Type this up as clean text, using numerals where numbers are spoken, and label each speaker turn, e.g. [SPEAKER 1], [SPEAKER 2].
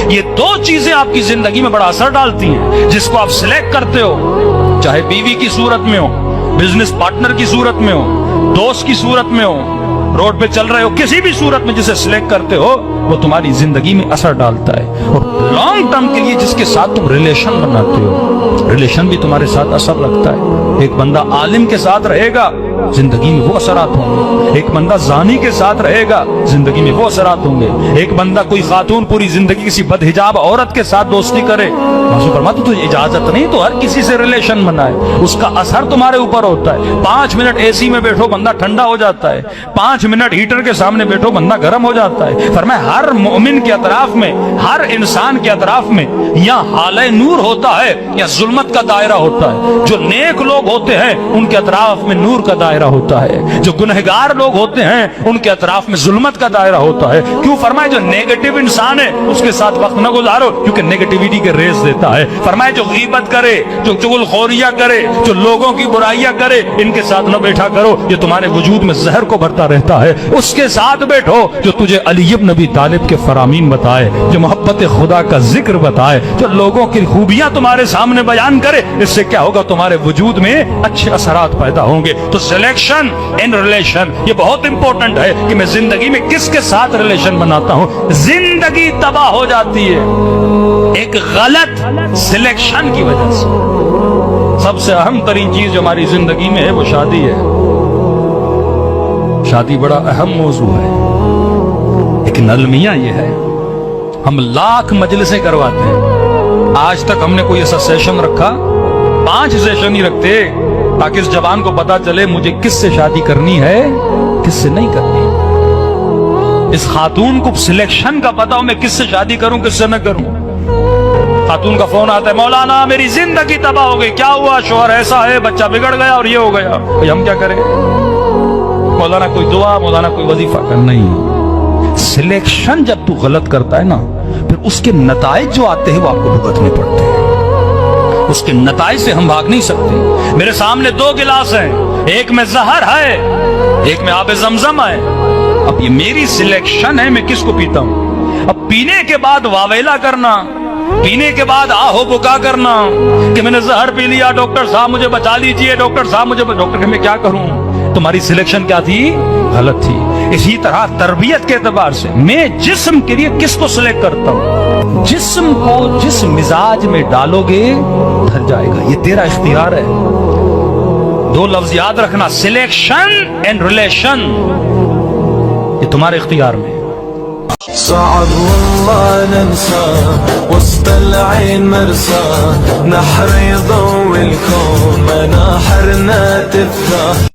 [SPEAKER 1] یہ دو چیزیں آپ کی زندگی میں بڑا اثر ڈالتی ہیں. جس کو آپ سلیکٹ کرتے ہو، چاہے بیوی کی صورت میں ہو، بزنس پارٹنر کی صورت میں ہو، دوست کی صورت میں ہو، روڈ پہ چل رہے ہو، کسی بھی صورت میں جسے سلیکٹ کرتے ہو وہ تمہاری زندگی میں اثر ڈالتا ہے. اور لانگ ٹرم کے لیے جس کے ساتھ تم ریلیشن بناتے ہو، ریلیشن بھی تمہارے ساتھ اثر رکھتا ہے. ایک بندہ عالم کے ساتھ رہے گا، زندگی میں وہ اثرات ہوں گے. ایک بندہ زانی کے ساتھ رہے گا، زندگی میں وہ اثرات ہوں گے. ایک بندہ کوئی خاتون پوری زندگی کسی بدحجاب عورت کے ساتھ دوستی کرے، معصوم فرماتے تو اجازت نہیں تو ہر کسی سے ریلیشن بنائے، اس کا اثر تمہارے اوپر ہوتا ہے. 5 منٹ اے سی میں بیٹھو بندہ ٹھنڈا ہو جاتا ہے، 5 منٹ ہیٹر کے سامنے بیٹھو بندہ گرم ہو جاتا ہے. فرمایا ہر مومن کے اطراف میں، ہر انسان کے اطراف میں یا حالہ نور ہوتا ہے یا ظلمت کا دائرہ ہوتا ہے. جو نیک لوگ ہوتے ہیں ان کے اطراف میں نور کا دائرہ ہوتا ہے، جو گنہگار لوگ ہوتے ہیں ان کے اطراف میں ظلمت کا دائرہ ہوتا ہے. کیوں؟ فرمایا جو نیگیٹو انسان ہے اس کے ساتھ وقت نہ گزارو، کیونکہ نیگیٹیوٹی کے ریز دیتا ہے. فرمایا جو غیبت کرے، جو چغلخوریاں کرے، جو لوگوں کی برائیاں کرے، ان کے ساتھ نہ بیٹھا کرو، یہ تمہارے وجود میں زہر کو بھرتا رہتا ہے. اس کے ساتھ بیٹھو جو تجھے علی بن ابی طالب کے فرامین بتائے، جو محبت خدا کا ذکر بتائے، جو لوگوں کی خوبیاں تمہارے سامنے بیان کرے. اس سے کیا ہوگا؟ تمہارے وجود میں اچھے اثرات پیدا ہوں گے. تو سلیکشن ان ریلیشن یہ بہت امپورٹنٹ ہے کہ میں زندگی میں کس کے ساتھ ریلیشن بناتا ہوں. زندگی تباہ ہو جاتی ہے ایک غلط سلیکشن کی وجہ سے. سب سے اہم ترین چیز جو ہماری زندگی میں ہے وہ شادی ہے. شادی بڑا اہم موضوع ہے، لیکن المیہ یہ ہے ہم لاکھ مجلسیں کرواتے ہیں، آج تک ہم نے کوئی ایسا سیشن رکھا؟ 5 سیشن ہی رکھتے تاکہ اس جوان کو پتا چلے مجھے کس سے شادی کرنی ہے، کس سے نہیں کرنی. اس خاتون کو سلیکشن کا پتا ہو میں کس سے شادی کروں کس سے نہ کروں. خاتون کا فون آتا ہے، مولانا میری زندگی تباہ ہو گئی. کیا ہوا؟ شوہر ایسا ہے، بچہ بگڑ گیا اور یہ ہو گیا. ہم کیا کریں؟ مولانا کوئی دعا، مولانا کوئی وظیفہ کر. نہیں، سلیکشن جب تو غلط کرتا ہے نا پھر اس کے نتائج جو آتے ہیں وہ آپ کو بھگتنے پڑتے ہیں. اس کے نتائج سے ہم بھاگ نہیں سکتے. میرے سامنے 2 گلاس ہیں، ایک میں زہر ہے، ایک میں آب زمزم ہے. اب یہ میری سلیکشن ہے میں کس کو پیتا ہوں. اب پینے کے بعد واویلا کرنا، پینے کے بعد آہو بکا کرنا کہ میں نے زہر پی لیا، ڈاکٹر صاحب مجھے بچا لیجئے، ڈاکٹر صاحب مجھے ڈاکٹر کہ میں کیا کروں. تمہاری سلیکشن کیا تھی؟ غلط تھی. اسی طرح تربیت کے اعتبار سے میں جسم کے لیے کس کو سلیکٹ کرتا ہوں. جسم کو جس مزاج میں ڈالو گے ڈھل جائے گا. یہ تیرا اختیار ہے. 2 لفظ یاد رکھنا، سلیکشن اینڈ ریلیشن، یہ تمہارے اختیار میں.
[SPEAKER 2] صعب والله ننسى وسط العين مرسى، نحر يضوي الكون مناحرنا تفتح.